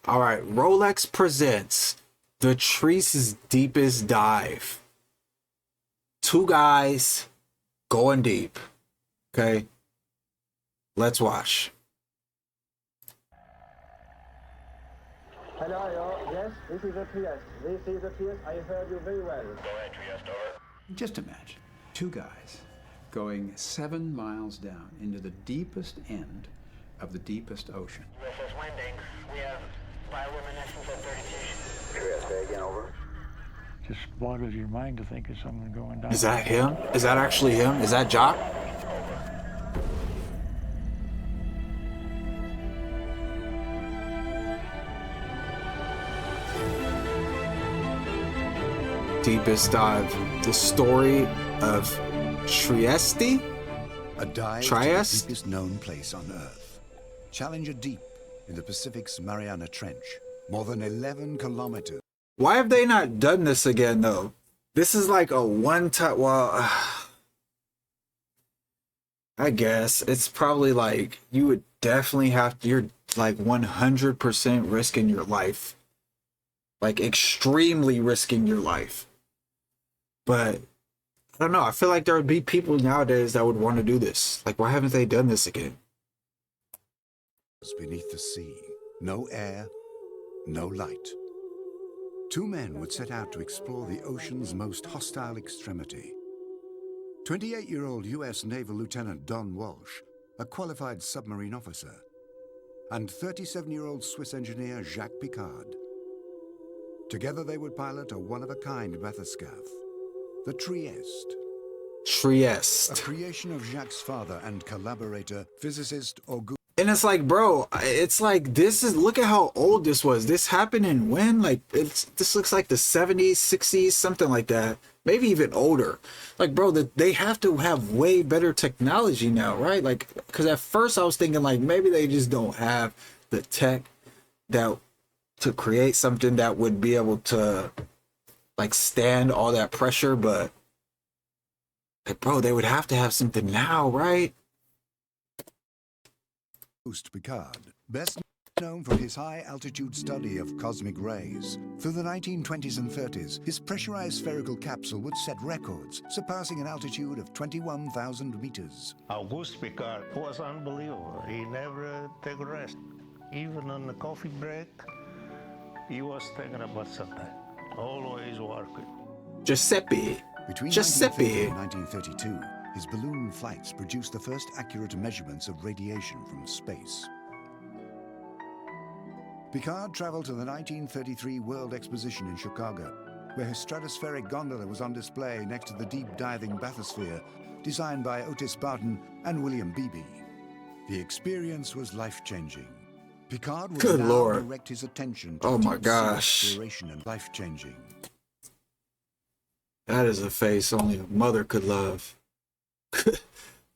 All right, Rolex presents the Tree's deepest dive. Two guys going deep. Okay, let's watch. Hello, yes, this is the Trieste. This is the Trieste. I heard you very well. Go ahead, Trieste, over. Just imagine two guys going 7 miles down into the deepest end of the deepest ocean. USS Wending, we have bioluminescence at 32. Trieste, say again, over. Just boggles your mind to think of someone going down. Is that him? Is that actually him? Is that Jock? Deepest dive. The story of Trieste? A dive Trieste? to the deepest known place on Earth. Challenger Deep in the Pacific's Mariana Trench. More than 11 kilometers. Why have they not done this again, though? This is like a one-time... Well, I guess. It's probably like... You would definitely have to... You're like 100% risking your life. Like, extremely risking your life. But... I don't know. I feel like there would be people nowadays that would want to do this. Like, why haven't they done this again? Beneath the sea. No air, no light. Two men would set out to explore the ocean's most hostile extremity. 28-year-old U.S. Naval Lieutenant Don Walsh, a qualified submarine officer, and 37-year-old Swiss engineer Jacques Picard. Together they would pilot a one-of-a-kind bathyscaphe, the Trieste. Trieste. A creation of Jacques' father and collaborator, physicist Auguste. And it's like, bro, it's like, this is, look at how old this was. This happened in when? Like, this looks like the 70s, 60s, something like that. Maybe even older. Like, bro, they have to have way better technology now, right? Like, because at first I was thinking, like, maybe they just don't have the tech that to create something that would be able to, like, stand all that pressure. But, like, bro, they would have to have something now, right? Picard, best known for his high-altitude study of cosmic rays. Through the 1920s and 30s, his pressurized spherical capsule would set records, surpassing an altitude of 21,000 meters. Auguste Picard was unbelievable. He never took a rest. Even on the coffee break, he was thinking about something. Always working. Giuseppe. Between Giuseppe. 1930 and 1932, his balloon flights produced the first accurate measurements of radiation from space. Picard traveled to the 1933 World Exposition in Chicago, where his stratospheric gondola was on display next to the deep-diving bathysphere designed by Otis Barton and William Beebe. The experience was life-changing. Picard would Good now Lord. direct his attention to Oh my deep-sea gosh. exploration and life-changing. That is a face only a mother could love.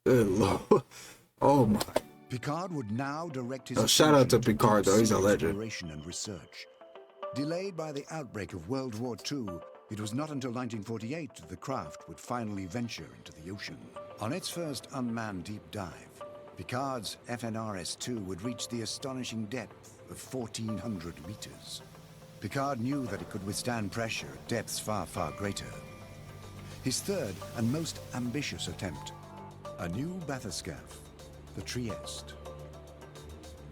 Good Lord. Oh my. Picard would now direct his Shout out to attention Picard, though. He's a deep-sea legend. exploration and research. Delayed by the outbreak of World War II, it was not until 1948 that the craft would finally venture into the ocean. On its first unmanned deep dive, Picard's FNRS-2 would reach the astonishing depth of 1,400 meters. Picard knew that it could withstand pressure at depths far, far greater. His third and most ambitious attempt, a new bathyscaphe, the Trieste.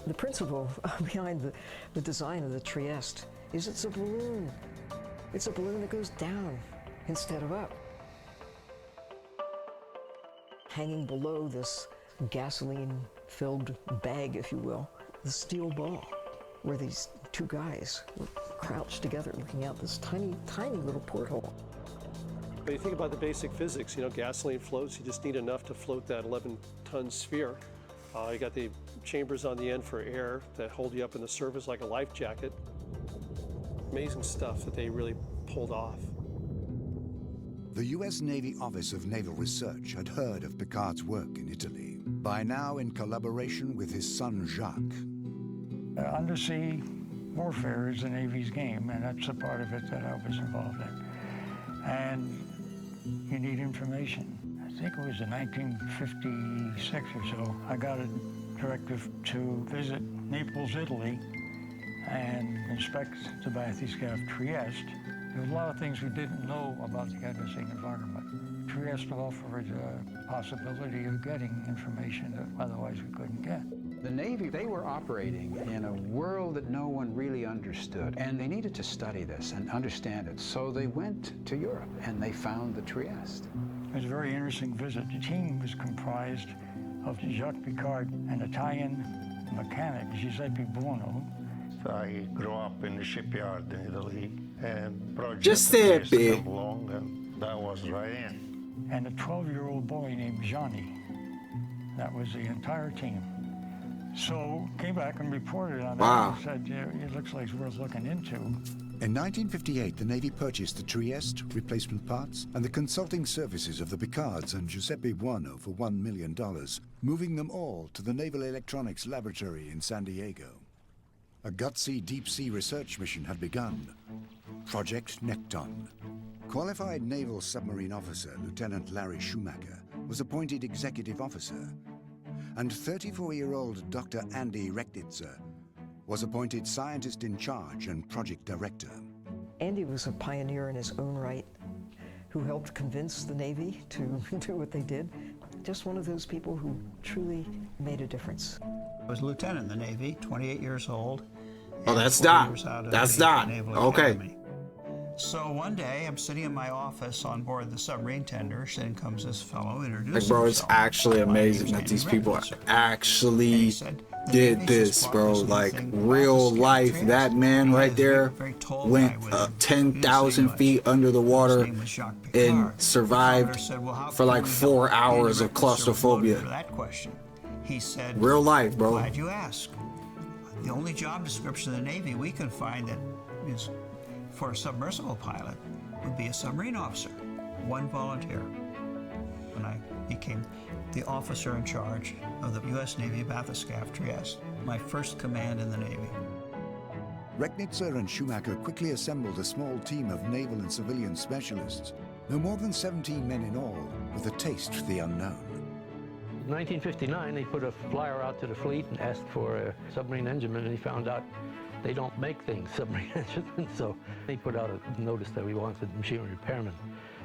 The principle behind the design of the Trieste is it's a balloon. It's a balloon that goes down instead of up. Hanging below this gasoline-filled bag, if you will, the steel ball, where these two guys were crouched together looking out this tiny, tiny little porthole. But you think about the basic physics, you know, gasoline floats, you just need enough to float that 11-ton sphere. You got the chambers on the end for air that hold you up in the surface like a life jacket. Amazing stuff that they really pulled off. The U.S. Navy Office of Naval Research had heard of Picard's work in Italy, by now in collaboration with his son Jacques. Undersea warfare is the Navy's game, and that's a part of it that I was involved in. And you need information. I think it was in 1956 or so, I got a directive to visit Naples, Italy, and inspect the bathyscaphe Trieste. There was a lot of things we didn't know about the Edmonton environment. Trieste offered a possibility of getting information that otherwise we couldn't get. The Navy, they were operating in a world that no one really understood, and they needed to study this and understand it. So they went to Europe, and they found the Trieste. It was a very interesting visit. The team was comprised of Jacques Picard, an Italian mechanic, Giuseppe Buono. I grew up in the shipyard in Italy, and Project Giuseppe came along, and that was right in. And a 12-year-old boy named Johnny. That was the entire team. So came back and reported on that and said, yeah, it looks like it's worth looking into. In 1958, the Navy purchased the Trieste, replacement parts, and the consulting services of the Picards and Giuseppe Buono for $1 million, moving them all to the Naval Electronics Laboratory in San Diego. A gutsy deep-sea research mission had begun. Project Nekton. Qualified naval submarine officer Lieutenant Larry Schumacher was appointed executive officer, and 34-year-old Dr. Andy Recknitzer was appointed scientist in charge and project director. Andy was a pioneer in his own right who helped convince the Navy to do what they did. Just one of those people who truly made a difference. I was a lieutenant in the Navy, 28 years old. Oh, that's Don. That's Don. Okay. Academy. So one day, I'm sitting in my office on board the submarine tender. In comes this fellow, introducing Like, bro, it's himself. actually amazing that these people actually did this, bro. Like, real life, that man right there went 10,000 feet under the water and survived for like 4 hours of claustrophobia. That question. He said, real life, bro. Glad you asked. The only job description in the Navy we can find that is for a submersible pilot would be a submarine officer, one volunteer. When I became the officer in charge of the U.S. Navy bathyscaphe Trieste, my first command in the Navy. Recknitzer and Schumacher quickly assembled a small team of naval and civilian specialists, no more than 17 men in all, with a taste for the unknown. In 1959, they put a flyer out to the fleet and asked for a submarine engineman, and he found out they don't make things, submarine enginemen, so they put out a notice that we wanted machinery repairmen.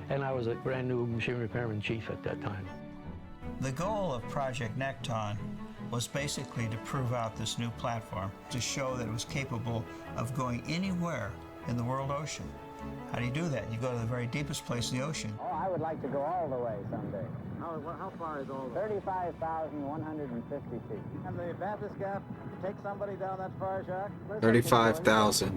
And I was a brand new machinery repairman chief at that time. The goal of Project Nekton was basically to prove out this new platform, to show that it was capable of going anywhere in the world ocean. How do you do that? You go to the very deepest place in the ocean. Oh, I would like to go all the way someday. How far is all the way? 35,150 feet. And the bathyscaphe take somebody down that far, Jacques? 35,000.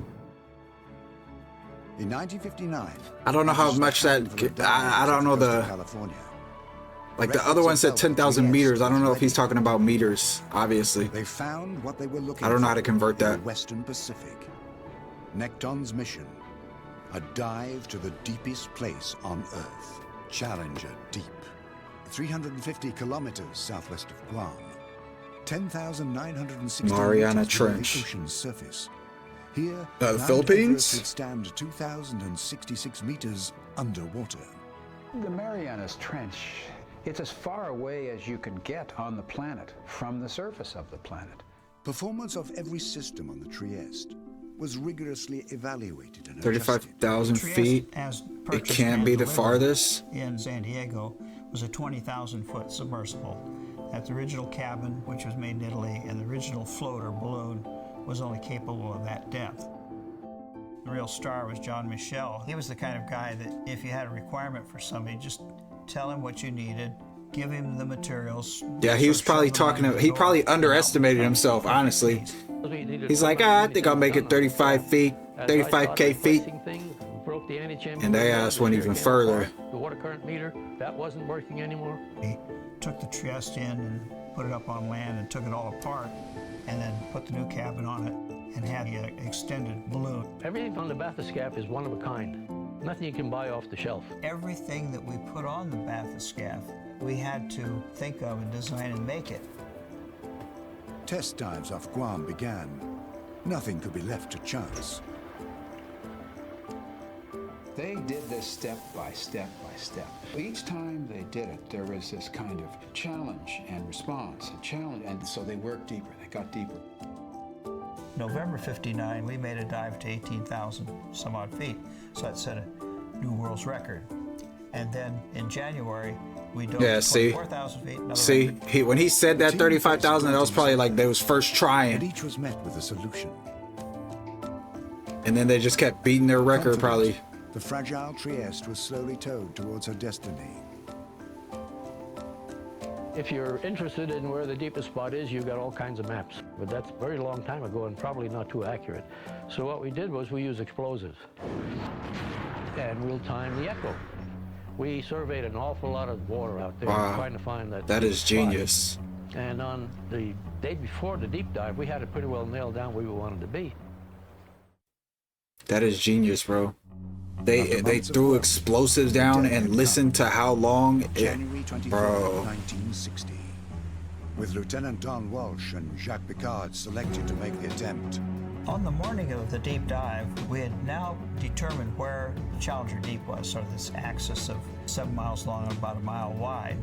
In 1959, I don't know how much that. I don't know the. California. Like the other one said 10,000 meters. I don't know if he's talking about meters, obviously. They found what they were looking for. I don't know how to convert that. In the Western Pacific. Nekton's mission, a dive to the deepest place on Earth, Challenger Deep, 350 kilometers southwest of Guam, 10,960 Mariana meters below Trench. the ocean's surface. Here, The Mount Philippines? Everest would stand 2,066 meters underwater. The Marianas Trench, it's as far away as you can get on the planet from the surface of the planet. Performance of every system on the Trieste was rigorously evaluated and 35,000 feet. It can't be the farthest. In San Diego was a 20,000-foot submersible. That the original cabin, which was made in Italy, and the original floater balloon was only capable of that depth. The real star was John Michel. He was the kind of guy that if you had a requirement for somebody, just tell him what you needed, give him the materials. Yeah, he was probably he probably underestimated himself, honestly. He's like, I think I'll make it 35 feet, 35K feet. And they asked went even further. The water current meter, that wasn't working anymore. He took the Trieste in and put it up on land and took it all apart and then put the new cabin on it and had the extended balloon. Everything on the bathyscaphe is one of a kind. Nothing you can buy off the shelf. Everything that we put on the bathyscaphe, we had to think of and design and make it. Test dives off Guam began. Nothing could be left to chance. They did this step by step by step. Each time they did it, there was this kind of challenge and response, and challenge, and so they worked deeper, they got deeper. November 59, we made a dive to 18,000 some odd feet. So that set a new world's record. And then in January, we dove to 24,000 feet. See, when he said that 35,000, that was probably like they was first trying. But each was met with a solution. And then they just kept beating their record, probably. The fragile Trieste was slowly towed towards her destiny. If you're interested in where the deepest spot is, you've got all kinds of maps. But that's a very long time ago and probably not too accurate. So what we did was we used explosives. And we'll time the echo. We surveyed an awful lot of water out there trying to find that. That is genius. And on the day before the deep dive, we had it pretty well nailed down where we wanted to be. That is genius, bro. They threw explosives down and listened to how long January 24, bro. 1960. With Lieutenant Don Walsh and Jacques Picard selected to make the attempt. On the morning of the deep dive, we had now determined where Challenger Deep was, sort of this axis of 7 miles long and about a mile wide.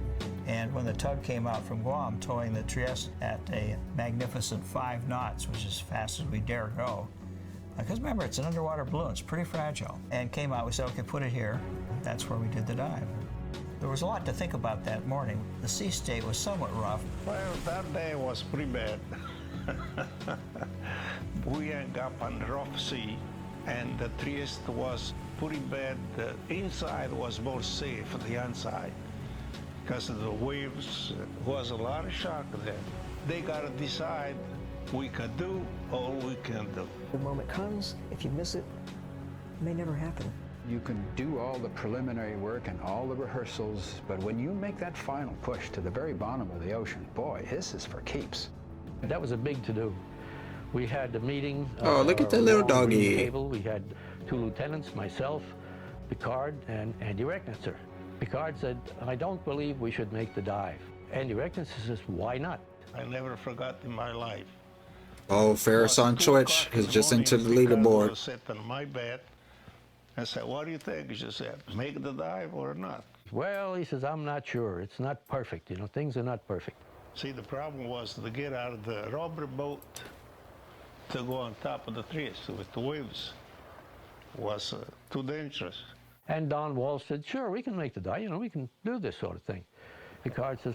And when the tug came out from Guam, towing the Trieste at a magnificent 5 knots, which is as fast as we dare go, because remember, it's an underwater balloon, it's pretty fragile, and came out, we said, okay, put it here. That's where we did the dive. There was a lot to think about that morning. The sea state was somewhat rough. Well, that day was pretty bad. We ended up on the rough sea, and the Trieste was pretty bad. The inside was more safe than the outside because of the waves. Was a lot of shock there. They got to decide we can do all we can do. The moment comes, if you miss it, it may never happen. You can do all the preliminary work and all the rehearsals, but when you make that final push to the very bottom of the ocean, boy, this is for keeps. That was a big to-do. We had the meeting. Oh, look at the little doggy. Table. We had 2 lieutenants, myself, Picard, and Andy Recknitzer. Picard said, I don't believe we should make the dive. Andy Recknitzer says, why not? I never forgot in my life. Oh, Ferris on Twitch is just into the leaderboard. I was sitting on my bed and said, what do you think? He just said, make the dive or not? Well, he says, I'm not sure. It's not perfect. You know, things are not perfect. See, the problem was to get out of the rubber boat to go on top of the trees with the waves was too dangerous. And Don Walsh said, sure, we can make the dive. You know, we can do this sort of thing. Picard says,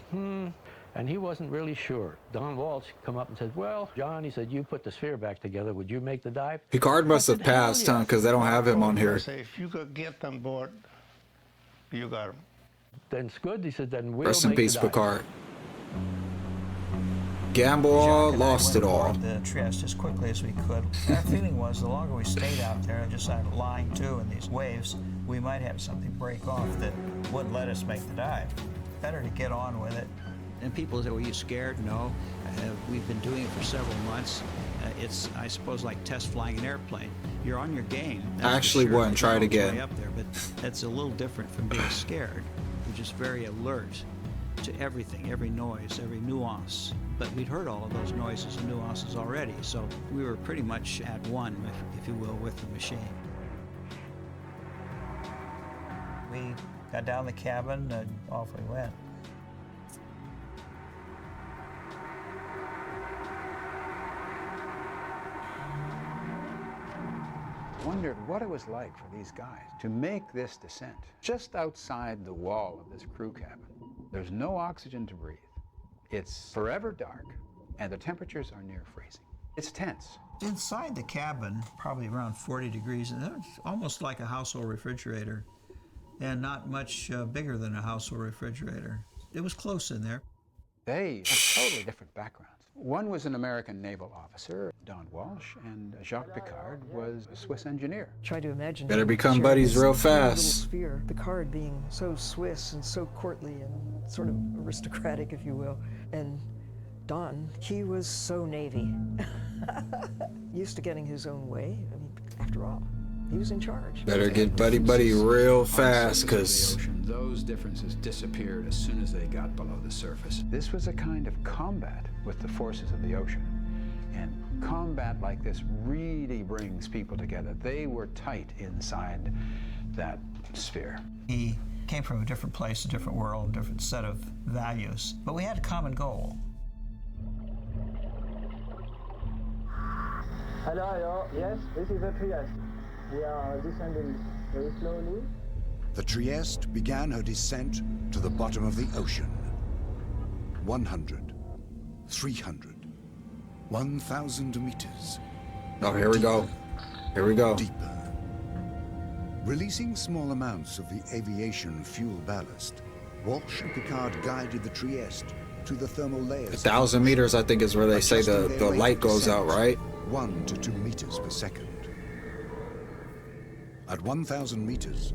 and he wasn't really sure. Don Walsh come up and said, well, John, he said, you put the sphere back together. Would you make the dive? Picard must have passed, huh? Because they don't have him on here. I say, if you could get on board, you got him. Then it's good. He said, then we'll Rest in make peace, the dive. Picard. Gamble all, lost it all. The Trieste as quickly as we could. Our feeling was the longer we stayed out there, just lying to in these waves, we might have something break off that wouldn't let us make the dive. Better to get on with it. And people say, well, you scared? No. We've been doing it for several months. It's, I suppose, like test flying an airplane. You're on your game. I actually wouldn't try it again. Up there, but that's a little different from being scared. You're just very alert to everything, every noise, every nuance. But we'd heard all of those noises and nuances already, so we were pretty much at one, if you will, with the machine. We got down the cabin and off we went. Wondered what it was like for these guys to make this descent just outside the wall of this crew cabin. There's no oxygen to breathe. It's forever dark, and the temperatures are near freezing. It's tense. Inside the cabin, probably around 40 degrees, and it's almost like a household refrigerator, and not much bigger than a household refrigerator. It was close in there. They have totally different backgrounds. One was an American naval officer, Don Walsh, and Jacques Picard was a Swiss engineer. Try to imagine. Better become buddies real fast. Sphere. Picard being so Swiss and so courtly and sort of aristocratic, if you will. And Don, he was so Navy. Used to getting his own way. I mean, after all, he was in charge. Better get buddy real fast, because those differences disappeared as soon as they got below the surface. This was a kind of combat with the forces of the ocean. And combat like this really brings people together. They were tight inside that sphere. He came from a different place, a different world, a different set of values, but we had a common goal. Hello, hello. Yes, this is the Trieste. We are descending very slowly. The Trieste began her descent to the bottom of the ocean. 100, 300, 1,000 meters. Oh, here we go. Here we go. Deeper. Releasing small amounts of the aviation fuel ballast, Walsh and Picard guided the Trieste to the thermal layers. 1,000 meters, I think, is where they say the light goes out, right? 1 to 2 meters per second. At 1,000 meters,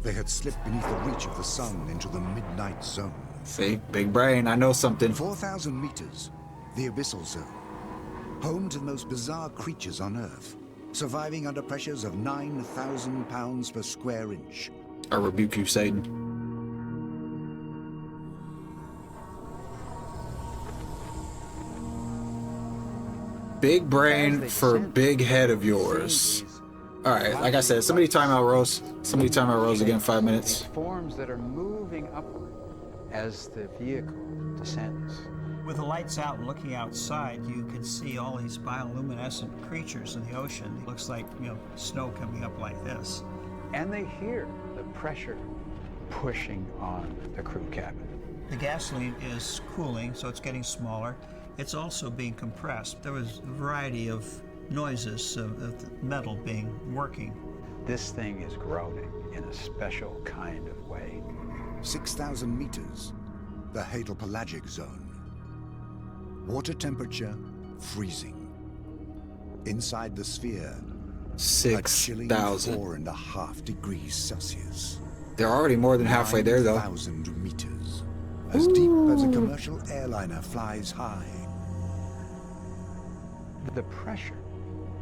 they had slipped beneath the reach of the sun into the midnight zone. See, big brain, I know something. 4,000 meters, the abyssal zone, home to the most bizarre creatures on Earth, surviving under pressures of 9,000 pounds per square inch. I rebuke you, Satan. Big brain for big head of yours. All right, like I said, somebody time out Rose. Somebody time out Rose again, 5 minutes. Forms that are moving upward as the vehicle descends. With the lights out and looking outside, you can see all these bioluminescent creatures in the ocean. It looks like, snow coming up like this. And they hear the pressure pushing on the crew cabin. The gasoline is cooling, so it's getting smaller. It's also being compressed. There was a variety of noises of the metal working. This thing is groaning in a special kind of way. 6,000 meters, the hadal-pelagic zone. Water temperature, freezing. Inside the sphere, 6,000. 4.5 degrees Celsius. They're already more than halfway there, though. 9,000 meters, as deep as a commercial airliner flies high. The pressure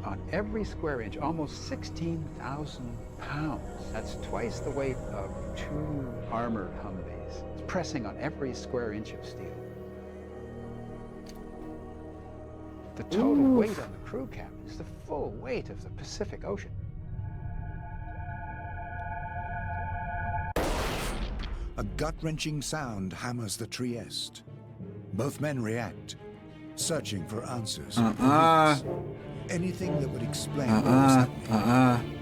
on every square inch, almost 16,000 pounds. That's twice the weight of 2 armored Humvees. It's pressing on every square inch of steel. The total weight on the crew cabin is the full weight of the Pacific Ocean. A gut-wrenching sound hammers the Trieste. Both men react, searching for answers. Anything that would explain what was happening.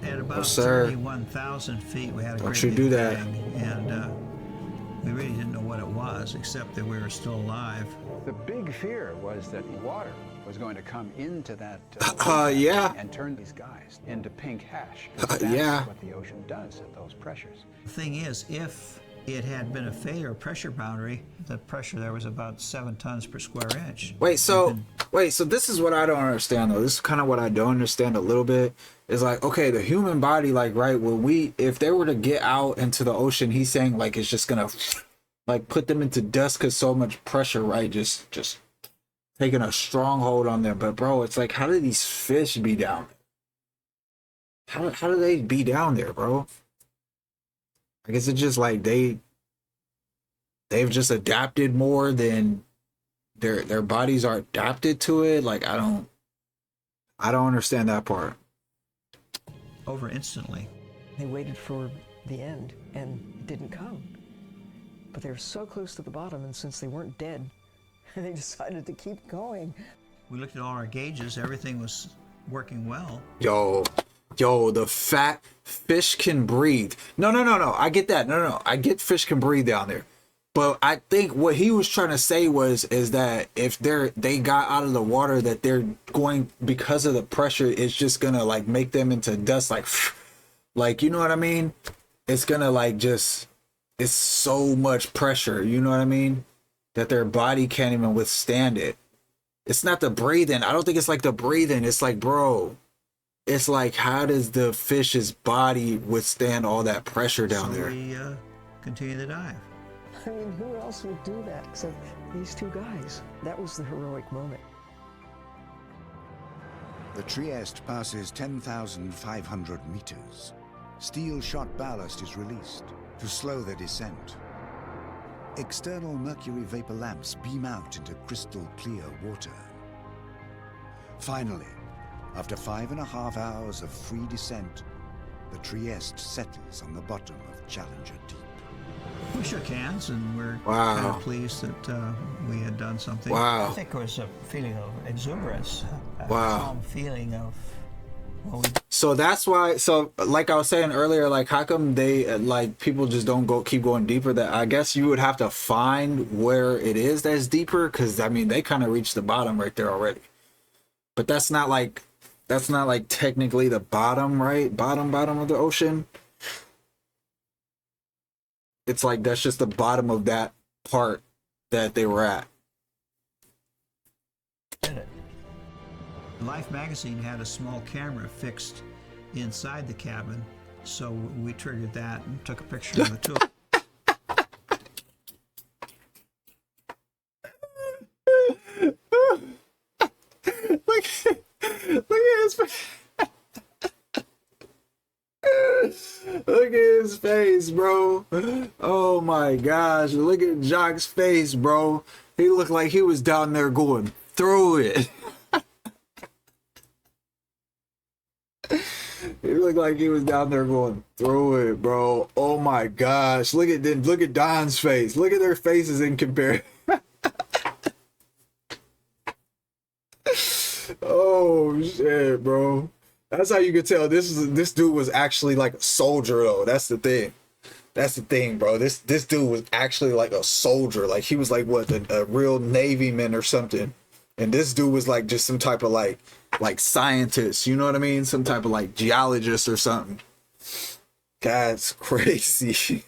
At about sir. 31,000 feet, we had a Don't great you big do that. bang, and we really didn't know what it was, except that we were still alive. The big fear was that water was going to come into that yeah. and turn these guys into pink hash. That's what the ocean does at those pressures. The thing is, if it had been a failure of pressure boundary, the pressure there was about 7 tons per square inch. Wait, so this is what I don't understand, though. This is kind of what I don't understand a little bit. Is like, okay, the human body, like, right, if they were to get out into the ocean, he's saying, like, it's just gonna, like, put them into dust because so much pressure, right, just taking a stronghold on them. But, bro, it's like, how do these fish be down there? How do they be down there, bro? I guess it's just like they've just adapted more than their bodies are adapted to it. Like, I don't understand that part. Over instantly. They waited for the end, and it didn't come. But they were so close to the bottom, and since they weren't dead, they decided to keep going. We looked at all our gauges, everything was working well. Yo, the fat fish can breathe. No. I get that. No. I get fish can breathe down there. But I think what he was trying to say is that if they got out of the water, that they're going, because of the pressure, it's just gonna like make them into dust, like you know what I mean? It's gonna like it's so much pressure, you know what I mean? That their body can't even withstand it. It's not the breathing. I don't think it's like the breathing. It's like, bro, it's like, how does the fish's body withstand all that pressure down there? We continue to dive. I mean, who else would do that except these 2 guys? That was the heroic moment. The Trieste passes 10,500 meters. Steel shot ballast is released to slow their descent. External mercury vapor lamps beam out into crystal clear water. Finally, after 5.5 hours of free descent, the Trieste settles on the bottom of Challenger Deep. We shook hands, and we're Wow. kind of pleased that we had done something. Wow. I think it was a feeling of exuberance, a Wow. calm feeling of, well, we So that's why. So like I was saying earlier, like how come they like people just don't keep going deeper? That I guess you would have to find where it is that's deeper, because I mean they kind of reached the bottom right there already. But that's not like technically the bottom, right? Bottom of the ocean. It's like that's just the bottom of that part that they were at. did it. Life magazine had a small camera fixed inside the cabin, so we triggered that and took a picture of the two. Look at his face. Look at his face, bro. Oh my gosh. Look at Jock's face, bro. He looked like he was down there going through it. He looked like he was down there going through it, bro. Oh my gosh. Look at Don's face. Look at their faces in comparison. Oh shit, bro. That's how you could tell this dude was actually like a soldier though. That's the thing, bro. This dude was actually like a soldier. Like he was like what, a real Navy man or something. And this dude was like just some type of like scientist, you know what I mean? Some type of like geologist or something. That's crazy.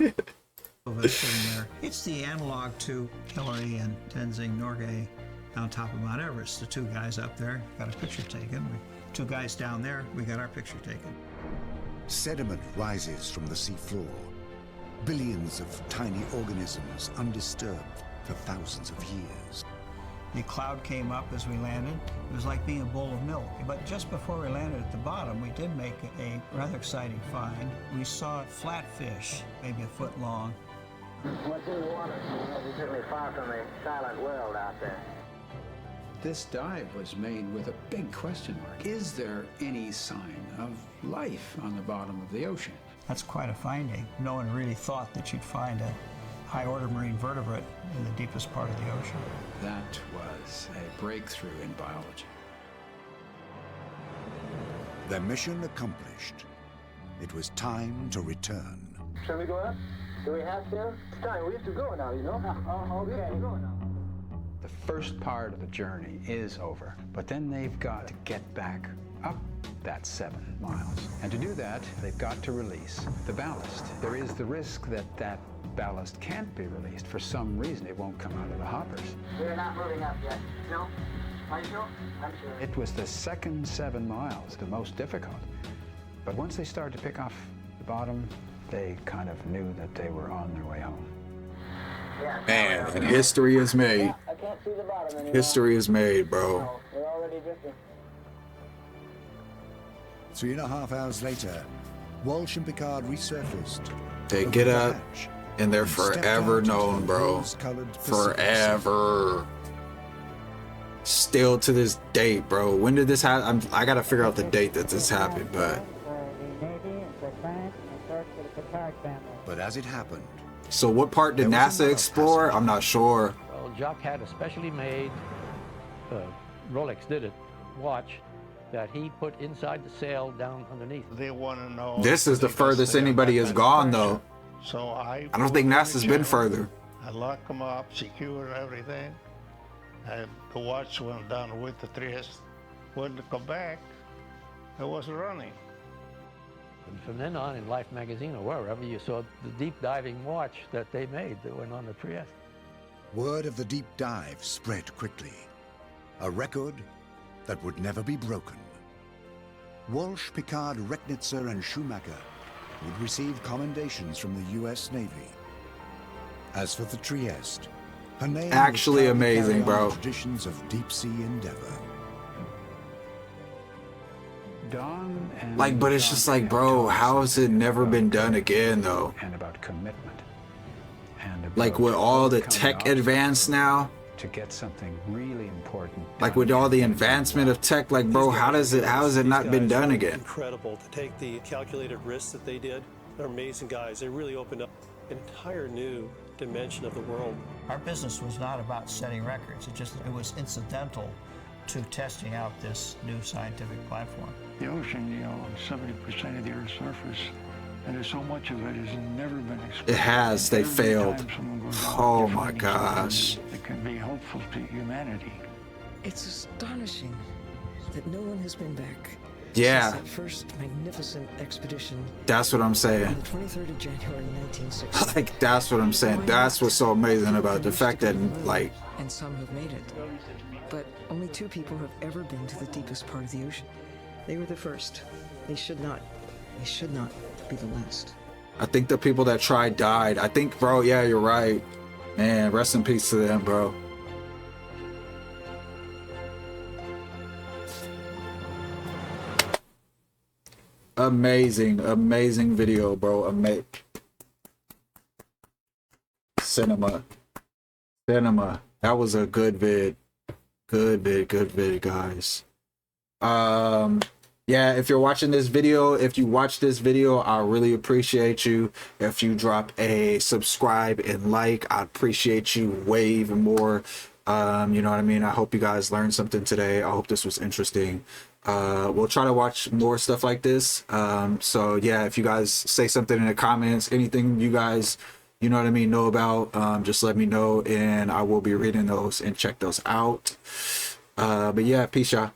It's the analog to Hillary and Tenzing Norgay on top of Mount Everest. The two guys up there got a picture taken. Two guys down there, we got our picture taken. Sediment rises from the seafloor. Billions of tiny organisms undisturbed for thousands of years. The cloud came up as we landed. It was like being a bowl of milk. But just before we landed at the bottom, we did make a rather exciting find. We saw flatfish, maybe a foot long. What's in the water? We're certainly far from a silent world out there. This dive was made with a big question mark. Is there any sign of life on the bottom of the ocean? That's quite a finding. No one really thought that you'd find a high-order marine vertebrate in the deepest part of the ocean. That was a breakthrough in biology. Their mission accomplished. It was time to return. Shall we go up? Do we have to? It's time. We have to go now, you know? Oh, okay. We have to go now. The first part of the journey is over, but then they've got to get back up that 7 miles. And to do that, they've got to release the ballast. There is the risk that that ballast can't be released. For some reason, it won't come out of the hoppers. We're not moving up yet. No? Are you sure? I'm sure. It was the second 7 miles, the most difficult. But once they started to pick off the bottom, they kind of knew that they were on their way home. Man, and history is made. Yeah, I can't see the bottom anymore. History is made, bro. No, we're already drifting. 3.5 hours later, Walsh and Picard resurfaced. They over get the up hatch and they're stepped forever out into known, the bro. rose-colored Pacific Forever. Still to this date, bro. When did this happen? I gotta figure out the date that this happened, but. But as it happened, So what part did There was NASA another explore? I'm not sure. Well, Jacques had a specially made, Rolex did it, watch that he put inside the sail down underneath. They want to know. This is the because furthest they anybody got has gone, manufactured. though. So I don't think NASA's been further. I locked them up, secured everything, and the watch went down with the Trieste. When they come back, it was running. And from then on in Life magazine or wherever you saw the deep diving watch that they made that went on the Trieste. word of the deep dive spread quickly. A record that would never be broken. Walsh, Picard, Recknitzer, and Schumacher would receive commendations from the U.S. Navy. As for the Trieste, her name Actually would proudly amazing, carry on bro. the traditions of deep sea endeavor. Don and Like, but it's just like, bro, how has it never been done again, though? And about commitment. And Like, with all the tech advance now, to get something really important. like with all the advancement of tech, like, bro, how has it not been done again? Incredible to take the calculated risks that they did. They're amazing guys. They really opened up. an entire new dimension of the world. Our business was not about setting records. It was incidental to testing out this new scientific platform. The ocean, you know, 70% of the Earth's surface, and there's so much of it has never been explored. It has. They Every failed. time someone goes out, Oh they're my finding gosh. something that can be helpful to humanity. It's astonishing that no one has been back Yeah. since that first magnificent expedition That's what I'm on saying. the 23rd of January 1960. Like, that's what I'm saying. That's what's so amazing about the fact that, like, And some have made it. But only 2 people have ever been to the deepest part of the ocean. They were the first. They should not be the last. I think the people that tried died. I think, bro, yeah, you're right. Man, rest in peace to them, bro. Amazing, amazing video, bro. Cinema. That was a good vid. Good vid, guys. Yeah, if you're watching this video, if you watch this video, I really appreciate you. If you drop a subscribe and like, I appreciate you way even more. You know what I mean? I hope you guys learned something today. I hope this was interesting. We'll try to watch more stuff like this. So yeah, if you guys say something in the comments, anything you guys, you know what I mean, know about, just let me know and I will be reading those and check those out. But yeah, peace, y'all.